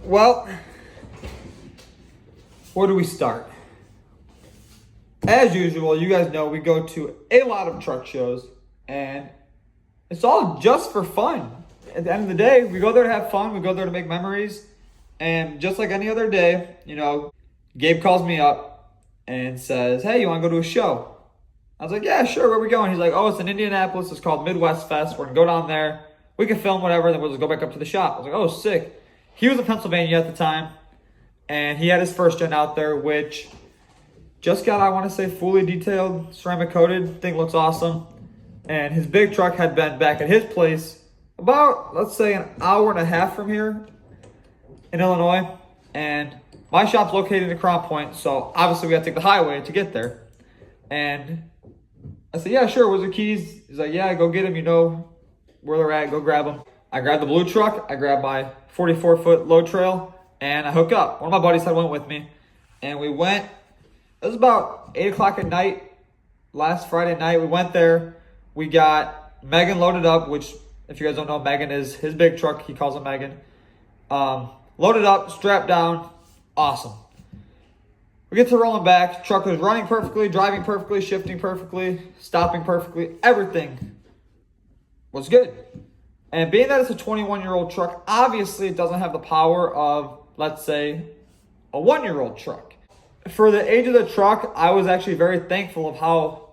Well, where do we start? As usual, you guys know we go to a lot of truck shows, and it's all just for fun. At the end of the day, we go there to have fun. We go there to make memories. And just like any other day, Gabe calls me up and says, "Hey, you want to go to a show?" I was like, "Yeah, sure. Where are we going?" He's like, "Oh, it's in Indianapolis. It's called Midwest Fest. We're going to go down there. We can film whatever, then we'll just go back up to the shop." I was like, "Oh, sick." He was in Pennsylvania at the time, and he had his first gen out there, which just got, I want to say, fully detailed, ceramic coated. Thing looks awesome. And his big truck had been back at his place about, let's say, an hour and a half from here in Illinois. And my shop's located in Crown Point, so obviously we have to take the highway to get there. And I said, "Yeah, sure, where's the keys?" He's like, "Yeah, go get them, you know where they're at, go grab them." I grabbed the blue truck, I grabbed my 44-foot load trail, and I hook up. One of my buddies had went with me, and we went. It was about 8 o'clock at night, last Friday night. We went there. We got Megan loaded up, which, if you guys don't know, Megan is his big truck. He calls it Megan. Loaded up, strapped down. Awesome. We get to rolling back. Truck was running perfectly, driving perfectly, shifting perfectly, stopping perfectly. Everything was good. And being that it's a 21-year-old truck, obviously it doesn't have the power of, let's say, a 1-year-old truck. For the age of the truck, I was actually very thankful of how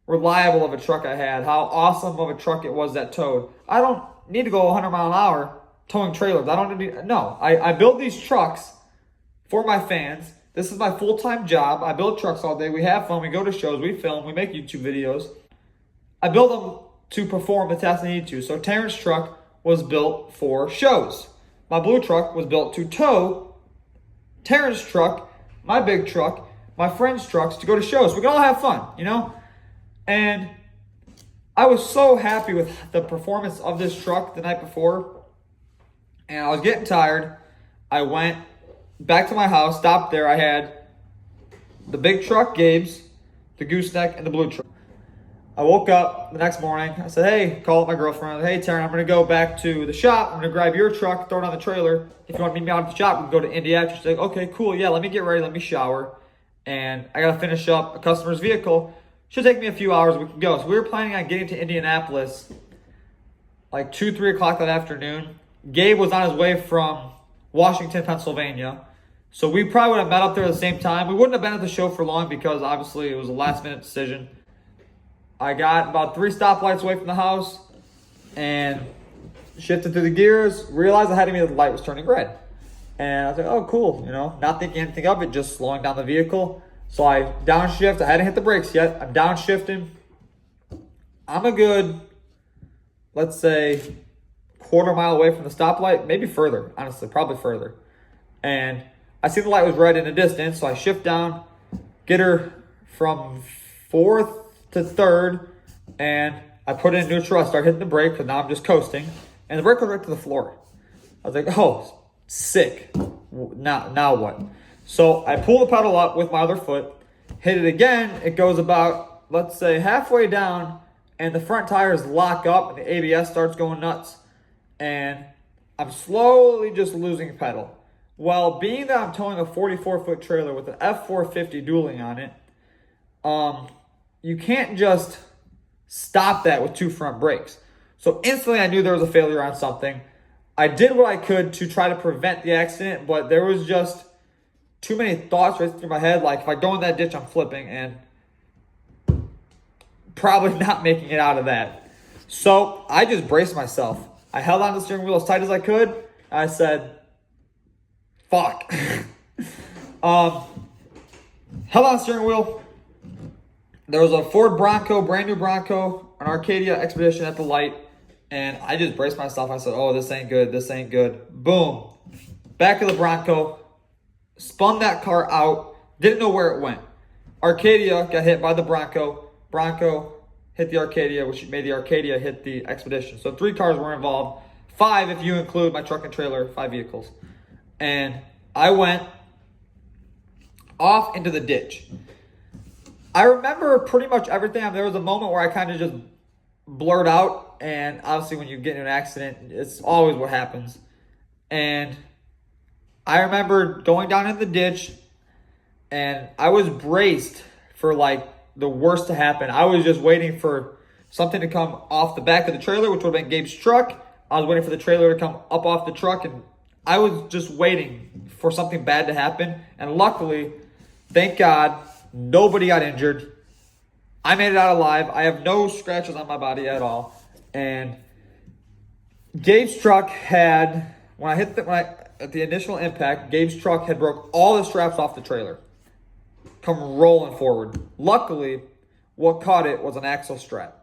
reliable of a truck I had, how awesome of a truck it was that towed. I don't need to go 100 mile an hour towing trailers. I build these trucks for my fans. This is my full-time job. I build trucks all day. We have fun. We go to shows. We film. We make YouTube videos. I build them to perform the tasks I need to. So Terrence's truck was built for shows. My blue truck was built to tow Terrence's truck, my big truck, my friend's trucks to go to shows. We can all have fun, And I was so happy with the performance of this truck the night before. And I was getting tired. I went back to my house, stopped there. I had the big truck, Gabe's, the gooseneck, and the blue truck. I woke up the next morning. I said, "Hey," call up my girlfriend. "Hey, Taryn, I'm going to go back to the shop. I'm going to grab your truck, throw it on the trailer. If you want to meet me out at the shop, we can go to Indianapolis." She's like, "Okay, cool. Yeah, let me get ready. Let me shower. And I got to finish up a customer's vehicle. Should take me a few hours. We can go." So we were planning on getting to Indianapolis like 2, 3 o'clock that afternoon. Gabe was on his way from Washington, Pennsylvania. So we probably would have met up there at the same time. We wouldn't have been at the show for long because obviously it was a last-minute decision. I got about 3 stoplights away from the house and shifted through the gears, realized ahead of me that the light was turning red. And I was like, "Oh, cool," not thinking anything of it, just slowing down the vehicle. So I downshift. I hadn't hit the brakes yet. I'm downshifting. I'm a good, let's say, quarter mile away from the stoplight, maybe further, honestly, probably further. And I see the light was red in the distance, so I shift down, get her from 4th to 3rd, and I put it in neutral. I start hitting the brake because now I'm just coasting, and the brake goes right to the floor. I was like, "Oh, sick. Now what?" So I pull the pedal up with my other foot, hit it again. It goes about, let's say, halfway down, and the front tires lock up, and the ABS starts going nuts, and I'm slowly just losing pedal. Well, being that I'm towing a 44-foot trailer with an F450 dualing on it, you can't just stop that with 2 front brakes. So instantly I knew there was a failure on something. I did what I could to try to prevent the accident, but there was just too many thoughts racing through my head. Like, if I go in that ditch, I'm flipping and probably not making it out of that. So I just braced myself. I held on to the steering wheel as tight as I could. I said, "Fuck." Held on the steering wheel. There was a Ford Bronco, brand new Bronco, an Arcadia Expedition at the light, and I just braced myself. I said, "Oh, this ain't good. This ain't good." Boom. Back of the Bronco. Spun that car out. Didn't know where it went. Arcadia got hit by the Bronco. Bronco hit the Arcadia, which made the Arcadia hit the Expedition. So 3 cars were involved. 5 if you include my truck and trailer, 5 vehicles. And I went off into the ditch. I remember pretty much everything. There was a moment where I kind of just blurred out, and obviously when you get in an accident, it's always what happens. And I remember going down in the ditch, and I was braced for like the worst to happen. I was just waiting for something to come off the back of the trailer, which would have been Gabe's truck. I was waiting for the trailer to come up off the truck, and I was just waiting for something bad to happen. And luckily, thank God, nobody got injured. I made it out alive. I have no scratches on my body at all. And Gabe's truck had, at the initial impact, Gabe's truck had broke all the straps off the trailer, come rolling forward. Luckily, what caught it was an axle strap.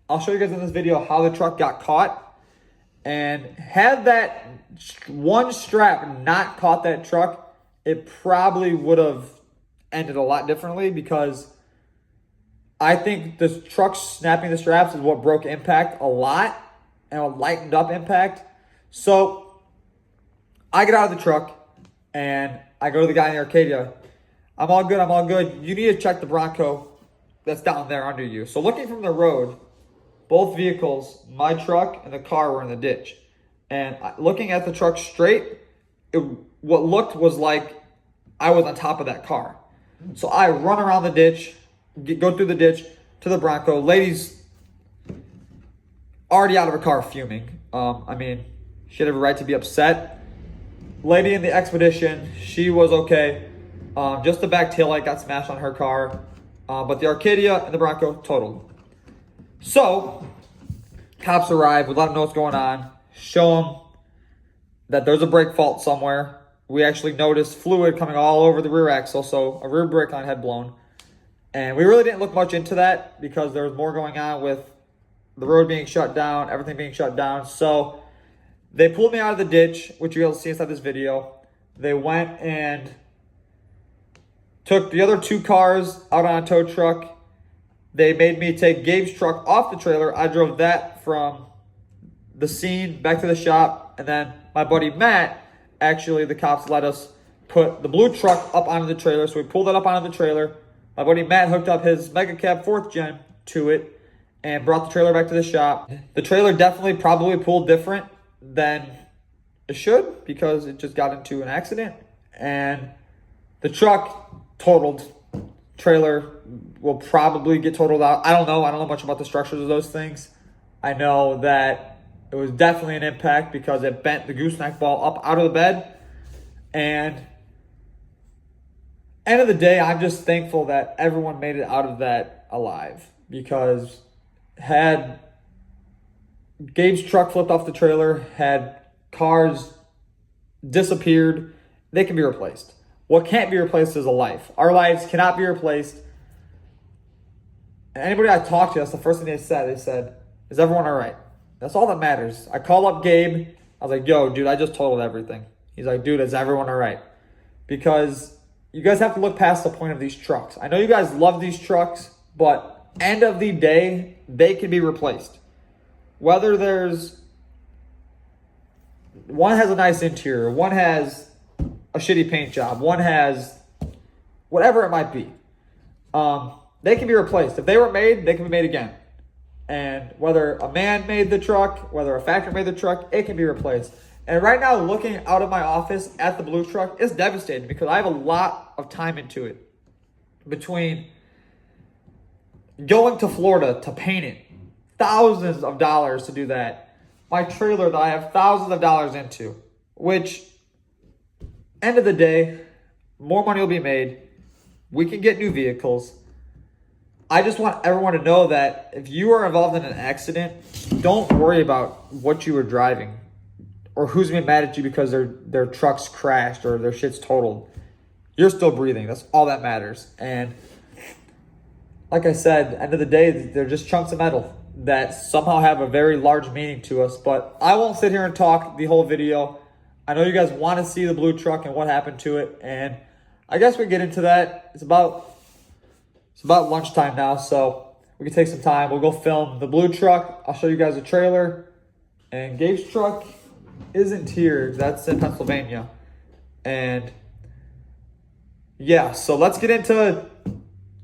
I'll show you guys in this video how the truck got caught. And had that one strap not caught that truck, it probably would have ended a lot differently, because I think this truck snapping the straps is what broke impact a lot and what lightened up impact. So I get out of the truck and I go to the guy in the Arcadia. I'm all good. I'm all good. You need to check the Bronco that's down there under you. So looking from the road, both vehicles, my truck and the car, were in the ditch. And looking at the truck straight, what looked was like I was on top of that car. So I run around the ditch, go through the ditch to the Bronco. Lady's already out of her car fuming. I mean, she had every right to be upset. Lady in the Expedition, she was okay. Just the back taillight got smashed on her car. But the Arcadia and the Bronco totaled. So, cops arrive. We let them know what's going on. Show them that there's a brake fault somewhere. We actually noticed fluid coming all over the rear axle, so a rear brake line had blown. And we really didn't look much into that because there was more going on with the road being shut down, everything being shut down. So they pulled me out of the ditch, which you'll see inside this video. They went and took the other two cars out on a tow truck. They made me take Gabe's truck off the trailer. I drove that from the scene back to the shop. And then my buddy Matt, actually, the cops let us put the blue truck up onto the trailer. So we pulled it up onto the trailer. My buddy Matt hooked up his Mega Cab 4th Gen to it and brought the trailer back to the shop. The trailer definitely probably pulled different than it should because it just got into an accident. And the truck totaled. Trailer will probably get totaled out. I don't know much about the structures of those things. I know that it was definitely an impact because it bent the gooseneck ball up out of the bed. And end of the day, I'm just thankful that everyone made it out of that alive, because had Gabe's truck flipped off the trailer, had cars disappeared, they can be replaced. What can't be replaced is a life. Our lives cannot be replaced. And anybody I talked to, that's the first thing they said. They said, is everyone all right? That's all that matters. I called up Gabe. I was like, yo, dude, I just totaled everything. He's like, dude, is everyone all right? Because you guys have to look past the point of these trucks. I know you guys love these trucks, but end of the day, they can be replaced. Whether there's, one has a nice interior, one has a shitty paint job, one has whatever it might be. They can be replaced. If they were made, they can be made again. And whether a man made the truck, whether a factory made the truck, it can be replaced. And right now, looking out of my office at the blue truck, it's devastating because I have a lot of time into it. Between going to Florida to paint it, thousands of dollars to do that. My trailer that I have thousands of dollars into, which, end of the day, more money will be made. We can get new vehicles. I just want everyone to know that if you are involved in an accident, don't worry about what you were driving or who's going to be mad at you because their truck's crashed or their shit's totaled. You're still breathing. That's all that matters. And like I said, end of the day, they're just chunks of metal that somehow have a very large meaning to us. But I won't sit here and talk the whole video. I know you guys want to see the blue truck and what happened to it, and I guess we get into that. It's about lunchtime now, so we can take some time. We'll go film the blue truck. I'll show you guys the trailer, and Gabe's truck isn't here. That's in Pennsylvania, and yeah. So let's get into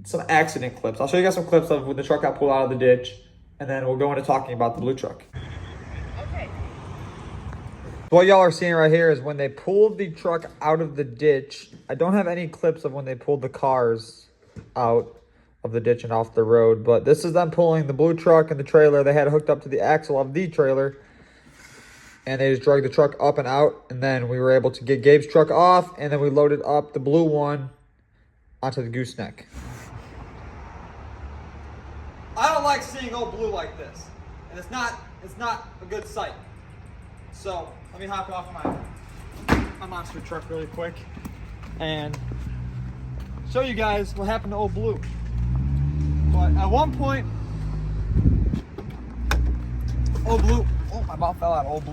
some accident clips. I'll show you guys some clips of when the truck got pulled out of the ditch, and then we'll go into talking about the blue truck. What y'all are seeing right here is when they pulled the truck out of the ditch. I don't have any clips of when they pulled the cars out of the ditch and off the road, but this is them pulling the blue truck and the trailer. They had it hooked up to the axle of the trailer, and they just dragged the truck up and out, and then we were able to get Gabe's truck off, and then we loaded up the blue one onto the gooseneck. I don't like seeing old blue like this, and it's not a good sight. So let me hop off my monster truck really quick and show you guys what happened to old blue. But at one point, old blue, oh, my mouth fell out. Old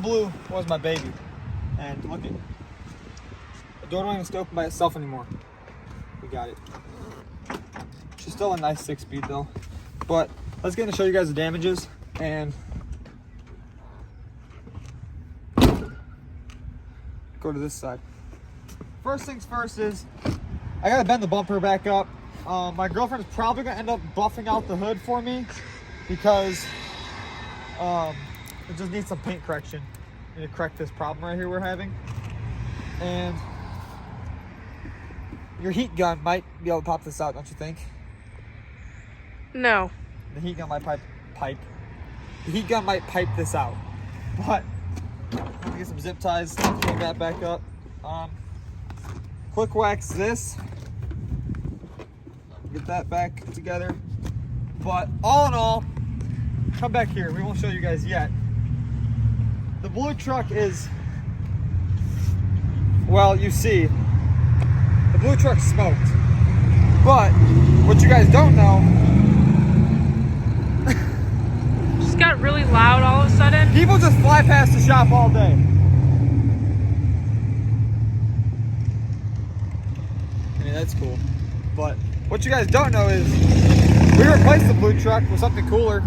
blue was my baby, and look at the door don't even stay open by itself anymore. We got it. She's still a nice 6-speed though. But let's get to show you guys the damages and go to this side. First things first is I gotta bend the bumper back up. My girlfriend's probably gonna end up buffing out the hood for me because it just needs some paint correction. I need to correct this problem right here we're having. And your heat gun might be able to pop this out, don't you think? No. The heat gun might pipe. The heat gun might pipe this out. But let me get some zip ties to bring that back up. Quick wax this. Get that back together. But all in all, come back here. We won't show you guys yet. The blue truck is, well, you see, the blue truck smoked. But what you guys don't know, Just got really loud all of a sudden. people just fly past the shop all day. I mean, that's cool. But what you guys don't know is we replaced the blue truck with something cooler.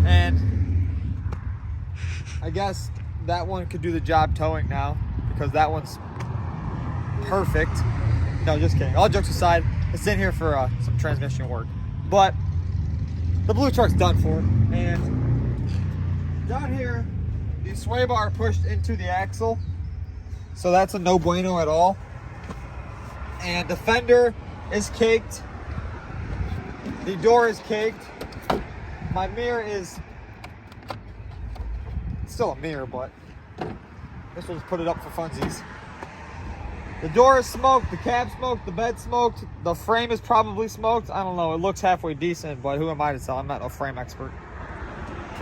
And I guess that one could do the job towing now because that one's perfect. No, just kidding. All jokes aside, it's in here for some transmission work. But the blue truck's done for. And down here, the sway bar pushed into the axle. So that's a no bueno at all. And the fender is caked. The door is caked. My mirror is still a mirror, but this will just put it up for funsies. The door is smoked, the cab smoked, the bed smoked, the frame is probably smoked. I don't know, it looks halfway decent, but who am I to tell? I'm not a frame expert.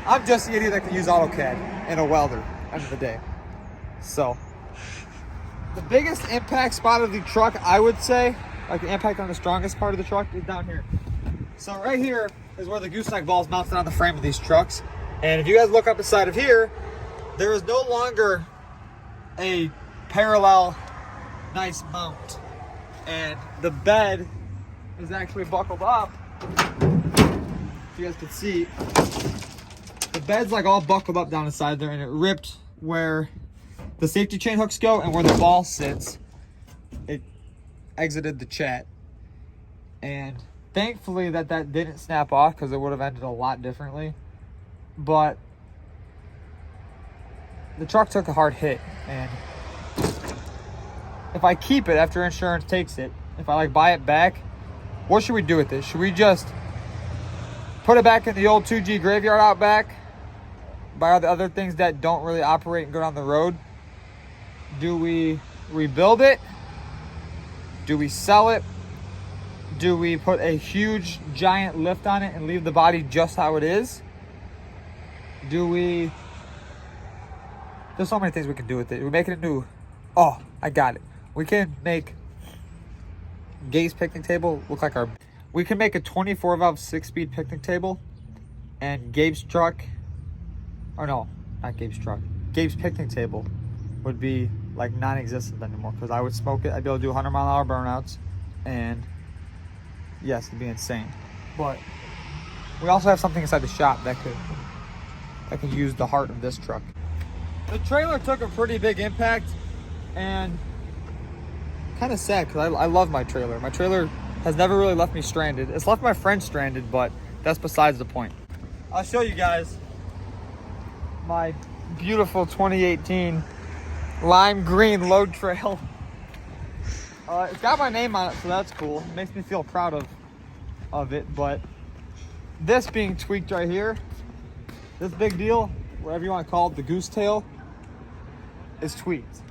I'm just the idiot that can use AutoCAD and a welder at the end of the day. So, the biggest impact spot of the truck, I would say, like the impact on the strongest part of the truck, is down here. So right here is where the gooseneck ball is mounted on the frame of these trucks. And if you guys look up the side of here, there is no longer a parallel nice mount. And the bed is actually buckled up. If you guys can see, the bed's like all buckled up down the side there, and it ripped where the safety chain hooks go and where the ball sits. It exited the chat. And thankfully that didn't snap off because it would have ended a lot differently. But the truck took a hard hit, and if I keep it after insurance takes it, if I like buy it back, what should we do with it? Should we just put it back in the old 2G graveyard out back, buy all the other things that don't really operate and go down the road? Do we rebuild it? Do we sell it? Do we put a huge giant lift on it and leave the body just how it is? There's so many things we can do with it. We make it a new, oh, I got it. We can make Gabe's picnic table look like we can make a 24 valve 6-speed picnic table, and Gabe's truck, or no, not Gabe's truck, Gabe's picnic table would be like non-existent anymore because I would smoke it. I'd be able to do 100-mile-an-hour burnouts, and yes, it'd be insane. But we also have something inside the shop that could use the heart of this truck. The trailer took a pretty big impact, and kind of sad because I love my trailer. My trailer has never really left me stranded. It's left my friend stranded, but that's besides the point. I'll show you guys my beautiful 2018 lime green load trail. It's got my name on it, so that's cool. It makes me feel proud of it. But this being tweaked right here, this big deal, whatever you want to call it, the goose tail, is tweaked.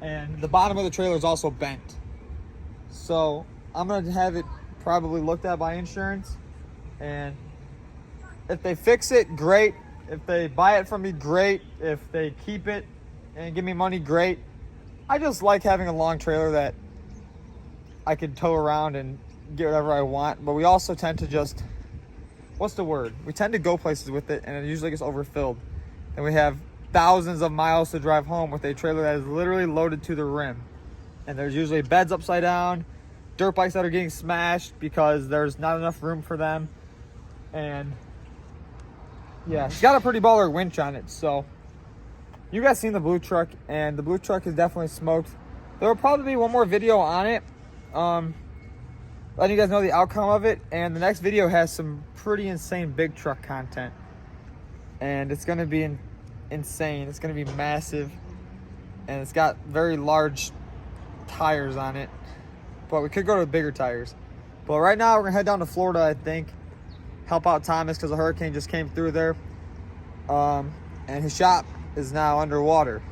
And the bottom of the trailer is also bent. So I'm going to have it probably looked at by insurance. And if they fix it, great. If they buy it from me, great. If they keep it and give me money, great. I just like having a long trailer that I could tow around and get whatever I want. But we also tend to just, what's the word? We tend to go places with it, and it usually gets overfilled. And we have thousands of miles to drive home with a trailer that is literally loaded to the rim. And there's usually beds upside down, dirt bikes that are getting smashed because there's not enough room for them. And yeah, it's got a pretty baller winch on it. So you guys seen the blue truck, and the blue truck is definitely smoked. There will probably be one more video on it, letting you guys know the outcome of it. And the next video has some pretty insane big truck content, and it's going to be insane. It's going to be massive, and it's got very large tires on it, but we could go to bigger tires. But right now we're gonna head down to Florida, I think, help out Thomas because the hurricane just came through there, and his shop is now underwater,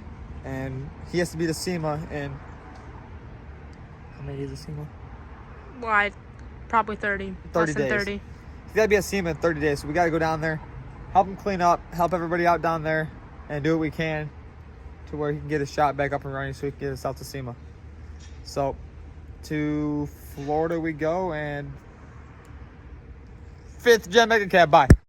and he has to be to SEMA in, how many days is SEMA? Why? Probably 30. 30 Less than days. 30. He's got to be at SEMA in 30 days, so we got to go down there, help him clean up, help everybody out down there, and do what we can to where he can get his shop back up and running so he can get us out to SEMA. So to Florida we go, and 5th Gen Mega Cab, bye.